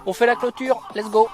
On fait la clôture, let's go.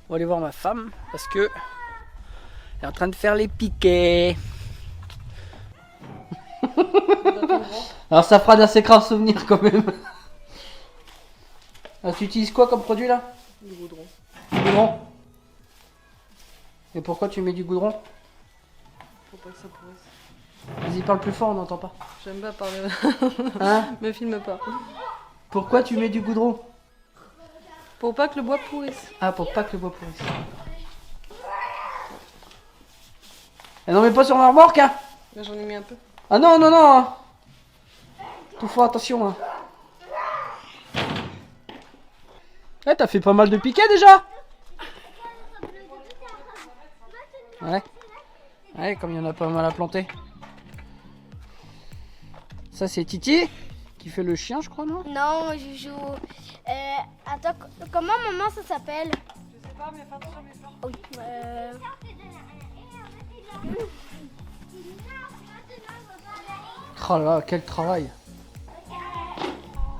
On va aller voir ma femme parce que elle est en train de faire les piquets. Alors ça fera d'assez graves souvenirs quand même. Alors, tu utilises quoi comme produit là? Du goudron. Du goudron. Et pourquoi tu mets du goudron? Faut pas que ça pourrisse. Vas-y, parle plus fort, on n'entend pas. J'aime pas parler. Hein? Me filme pas. Pourquoi tu mets du goudron? Pour pas que le bois pourrisse. Ah, pour pas que le bois pourrisse. Et non, mais pas sur la remorque, hein? Là, j'en ai mis un peu. Ah non, non, non! Tout fort, attention, hein. Eh, t'as fait pas mal de piquets déjà? Ouais. Ouais, comme il y en a pas mal à planter. Ça, c'est Titi qui fait le chien, je crois, non? Non, je joue. Attends, comment maman ça s'appelle? Je sais pas, mais fais attention à mes fleurs. Oui. Oh là là, quel travail!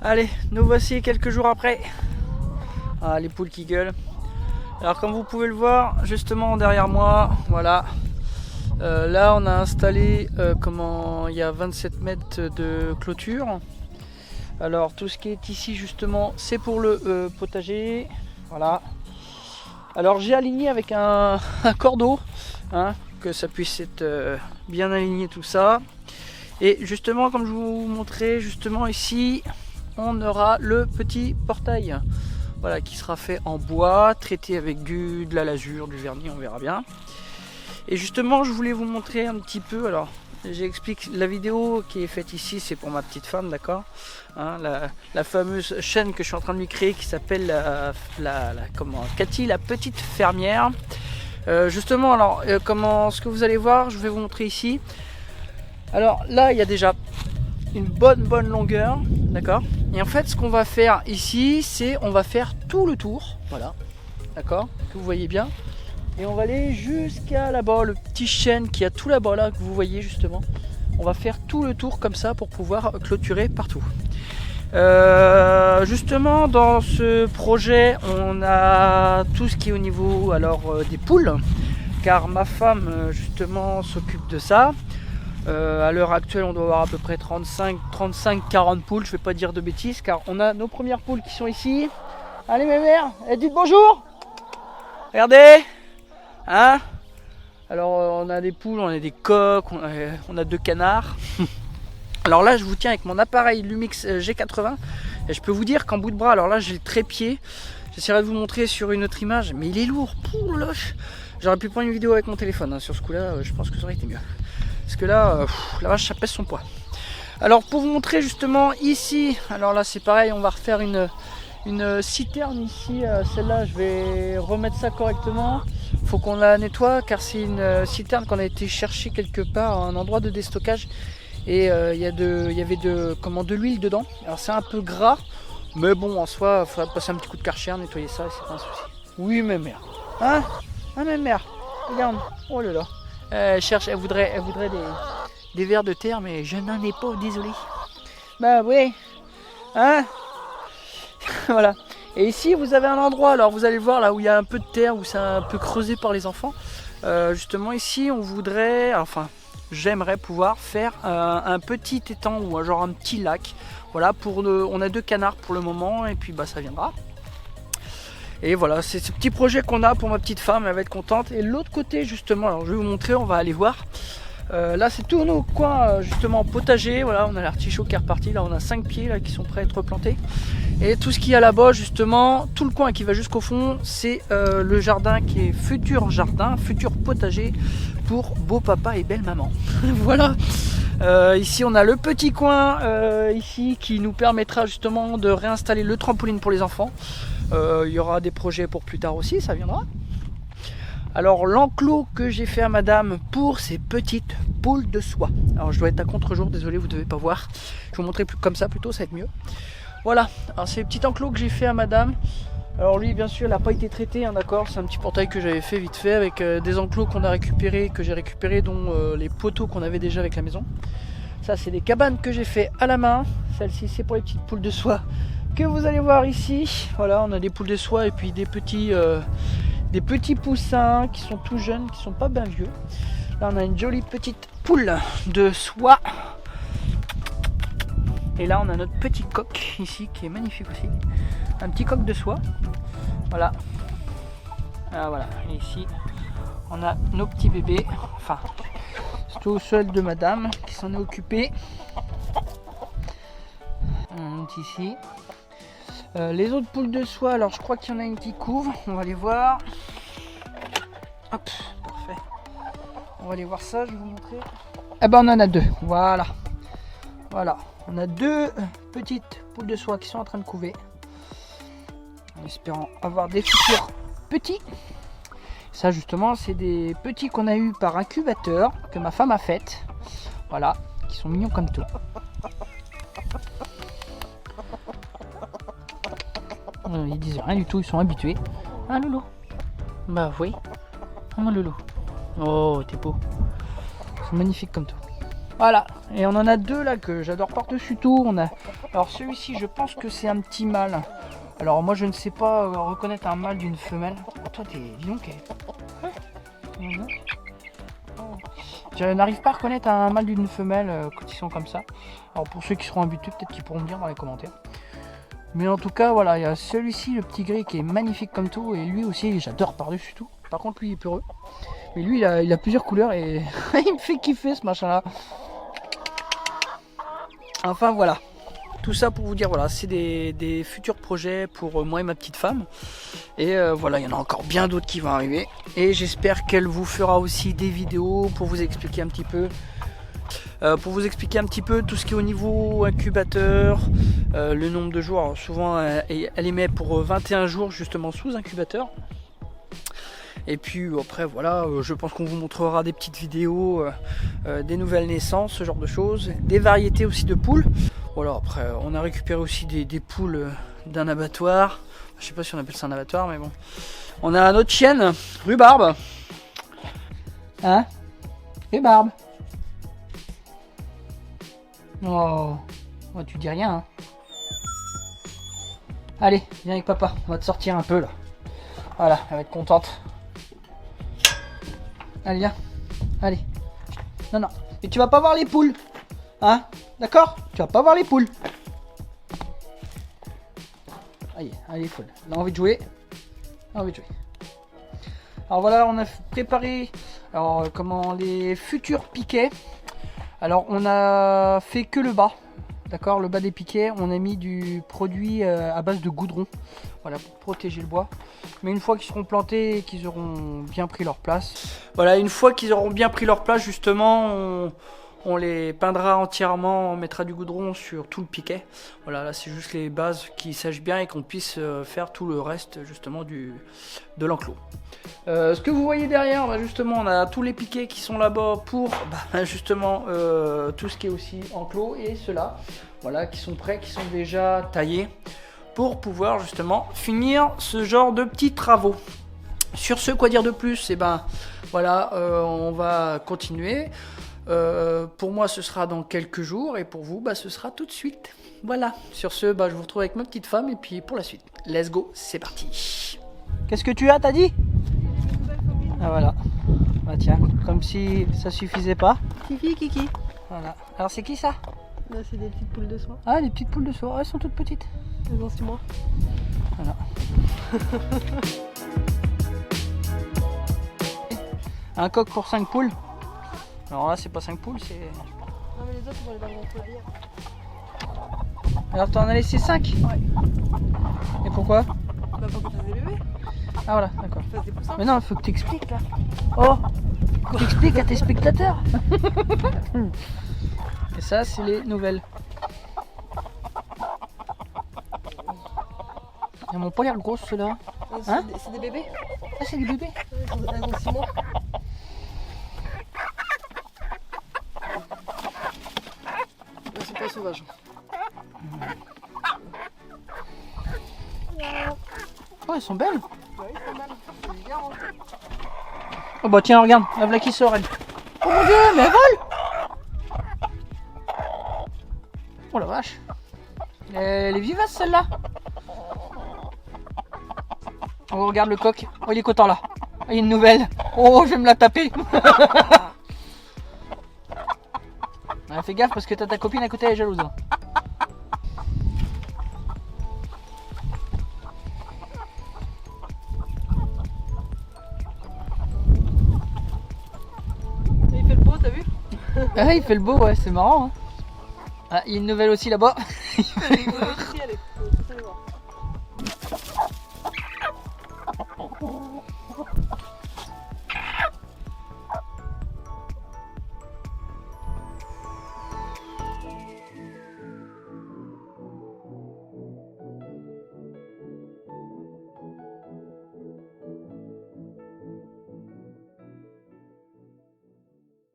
Allez, nous voici quelques jours après. Ah, les poules qui gueulent. Alors, comme vous pouvez le voir, justement derrière moi, voilà. Là, on a installé il y a 27 mètres de clôture. Alors, tout ce qui est ici, justement, c'est pour le potager. Voilà. Alors, j'ai aligné avec un cordeau, hein, que ça puisse être bien aligné tout ça. Et justement, comme je vous montrais, justement ici, on aura le petit portail. Voilà, qui sera fait en bois, traité avec de la lasure, du vernis, on verra bien. Et justement, je voulais vous montrer un petit peu, alors j'explique, la vidéo qui est faite ici, c'est pour ma petite femme, d'accord, hein, la fameuse chaîne que je suis en train de lui créer qui s'appelle Cathy, la petite fermière. Justement, alors, ce que vous allez voir, je vais vous montrer ici. Alors là, il y a déjà une bonne longueur, d'accord. Et en fait, ce qu'on va faire ici, c'est on va faire tout le tour, voilà, d'accord, que vous voyez bien. Et on va aller jusqu'à là-bas, le petit chêne qui a tout là-bas là que vous voyez justement. On va faire tout le tour comme ça pour pouvoir clôturer partout. Justement, dans ce projet, on a tout ce qui est au niveau des poules, car ma femme justement s'occupe de ça. À l'heure actuelle, on doit avoir à peu près 35-40 poules, je vais pas dire de bêtises, car on a nos premières poules qui sont ici. Allez mes mères, dites bonjour. Regardez, hein. Alors on a des poules, on a des coqs, on a 2 canards. Alors là, je vous tiens avec mon appareil Lumix G80 et je peux vous dire qu'en bout de bras, alors là j'ai le trépied. J'essaierai de vous montrer sur une autre image, mais il est lourd, pouloche. J'aurais pu prendre une vidéo avec mon téléphone, hein. Sur ce coup-là, je pense que ça aurait été mieux. Parce que là, la vache, ça pèse son poids. Alors pour vous montrer justement ici, alors là c'est pareil, on va refaire une citerne ici. Celle-là, je vais remettre ça correctement. Faut qu'on la nettoie car c'est une citerne qu'on a été chercher quelque part, un endroit de déstockage. Et il y avait de l'huile dedans. Alors c'est un peu gras, mais bon en soi, il faudrait passer un petit coup de Karcher, nettoyer ça, c'est pas un souci. Oui, ma mère. Hein? Ah, ma mère. Regarde. Oh là là. Elle voudrait des vers de terre, mais je n'en ai pas, désolé. Bah oui. Hein? Voilà. Et ici, vous avez un endroit, alors vous allez le voir là où il y a un peu de terre, où c'est un peu creusé par les enfants. Justement ici, on voudrait, enfin, j'aimerais pouvoir faire un petit étang ou genre un petit lac. Voilà, on a 2 canards pour le moment et puis bah ça viendra. Et voilà, c'est ce petit projet qu'on a pour ma petite femme, elle va être contente. Et l'autre côté justement, alors je vais vous montrer, on va aller voir. Là c'est tous nos coins justement potagers, voilà, on a l'artichaut qui est reparti, là on a 5 pieds là qui sont prêts à être replantés. Et tout ce qu'il y a là-bas justement, tout le coin qui va jusqu'au fond, c'est le jardin qui est futur potager pour beau papa et belle maman. Voilà. Ici on a le petit coin ici qui nous permettra justement de réinstaller le trampoline pour les enfants. Il y aura des projets pour plus tard aussi, ça viendra. Alors l'enclos que j'ai fait à madame pour ces petites poules de soie. Alors je dois être à contre-jour, désolé, vous ne devez pas voir. Je vais vous montrer comme ça plutôt, ça va être mieux. Voilà, alors c'est le petit enclos que j'ai fait à madame. Alors lui bien sûr il n'a pas été traité, hein, d'accord, c'est un petit portail que j'avais fait vite fait avec des enclos qu'on a récupérés, que j'ai récupéré, dont les poteaux qu'on avait déjà avec la maison. Ça c'est des cabanes que j'ai fait à la main. Celle-ci c'est pour les petites poules de soie que vous allez voir ici. Voilà, on a des poules de soie et puis des petits poussins qui sont tout jeunes, qui sont pas bien vieux. Là on a une jolie petite poule de soie. Et là on a notre petit coq ici qui est magnifique aussi. Un petit coq de soie. Voilà. Ah, voilà. Et ici on a nos petits bébés. Enfin, c'est tout seul de madame qui s'en est occupé. Ici. Les autres poules de soie, alors je crois qu'il y en a une qui couvre. On va les voir. Hop, parfait. On va aller voir ça, je vais vous montrer. Eh ben on en a 2. Voilà. Voilà. On a 2 petites poules de soie qui sont en train de couver. En espérant avoir des futurs petits. Ça justement c'est des petits qu'on a eu par incubateur que ma femme a fait. Voilà, qui sont mignons comme tout. Ils disent rien du tout, ils sont habitués. Ah loulou. Bah oui. Ah mon loulou. Oh t'es beau. C'est magnifique comme tout. Voilà, et on en a 2 là que j'adore par-dessus tout. Alors celui-ci je pense que c'est un petit mâle. Alors moi je ne sais pas reconnaître un mâle d'une femelle. Oh, toi dis donc. Je n'arrive pas à reconnaître un mâle d'une femelle quand ils sont comme ça. Alors pour ceux qui seront habitués, peut-être qu'ils pourront me dire dans les commentaires. Mais en tout cas voilà, il y a celui-ci, le petit gris qui est magnifique comme tout. Et lui aussi j'adore par-dessus tout. Par contre lui il est peureux. Mais lui il a plusieurs couleurs et il me fait kiffer ce machin là. Enfin voilà. Tout ça pour vous dire, voilà, c'est des futurs projets pour moi et ma petite femme. Et voilà, il y en a encore bien d'autres qui vont arriver. Et j'espère qu'elle vous fera aussi des vidéos pour vous expliquer un petit peu pour vous expliquer un petit peu tout ce qui est au niveau incubateur, le nombre de jours. Alors souvent elle émet pour 21 jours justement sous incubateur. Et puis après voilà, je pense qu'on vous montrera des petites vidéos, des nouvelles naissances, ce genre de choses, des variétés aussi de poules. Voilà, après on a récupéré aussi des poules d'un abattoir. Je sais pas si on appelle ça un abattoir, mais bon. On a notre chienne, Rhubarbe. Hein? Rhubarbe. Oh, tu dis rien, hein. Allez, viens avec papa, on va te sortir un peu là. Voilà, elle va être contente. Allez, viens. Allez. Non, non. Et tu vas pas voir les poules. Hein? D'accord? Tu vas pas voir les poules. Allez, allez, folle. Elle a envie de jouer. Elle a envie de jouer. Alors voilà, on a préparé comment les futurs piquets. Alors on a fait que le bas. D'accord, le bas des piquets, on a mis du produit à base de goudron, voilà, pour protéger le bois. Mais une fois qu'ils seront plantés et qu'ils auront bien pris leur place, voilà, une fois qu'ils auront bien pris leur place, justement, on les peindra entièrement, on mettra du goudron sur tout le piquet. Voilà, là c'est juste les bases qui sèchent bien et qu'on puisse faire tout le reste justement de l'enclos. Ce que vous voyez derrière, bah, justement, on a tous les piquets qui sont là-bas pour justement tout ce qui est aussi enclos et ceux-là, voilà, qui sont prêts, qui sont déjà taillés pour pouvoir justement finir ce genre de petits travaux. Sur ce, quoi dire de plus? Et ben voilà, on va continuer. Pour moi ce sera dans quelques jours et pour vous ce sera tout de suite. Voilà, sur ce je vous retrouve avec ma petite femme et puis pour la suite. Let's go, c'est parti. Qu'est-ce que tu as, t'as dit? Ah voilà, bah tiens, comme si ça suffisait pas. Kiki, Kiki. Voilà, alors c'est qui ça? Là, c'est des petites poules de soie. Ah, des petites poules de soie, elles sont toutes petites. Elles ont 6 mois. Voilà. Un coq pour 5 poules. Alors là c'est pas 5 poules, c'est... Non mais les autres, on va les avoir entre ailleurs. Alors t'en as laissé 5? Ouais. Et pourquoi? Bah pour que tu fasses des bébés. Ah voilà, d'accord. Tu fasses des poussins. Mais non, il faut que tu expliques là. Oh, faut que tu expliques à tes spectateurs. Et ça, c'est les nouvelles. Elles m'ont pas l'air grosses ceux-là. Hein? C'est des bébés. Ah, c'est des bébés. Elles ont 6 mois. C'est pas sauvage. Oh, elles sont belles. Ouais, c'est pas mal. C'est bien, hein. Oh bah tiens, regarde, la voilà qui sort elle. Oh mon dieu, mais elle vole. Oh la vache. Elle est vivace celle-là. Oh regarde le coq. Oh il est content là. Oh, il y a une nouvelle. Oh je vais me la taper. Ah, fais gaffe parce que t'as ta copine à côté, elle est jalouse. Il fait le beau, t'as vu? Ah il fait le beau, ouais, c'est marrant. Hein. Ah, il y a une nouvelle aussi là-bas. Il fait le beau aussi,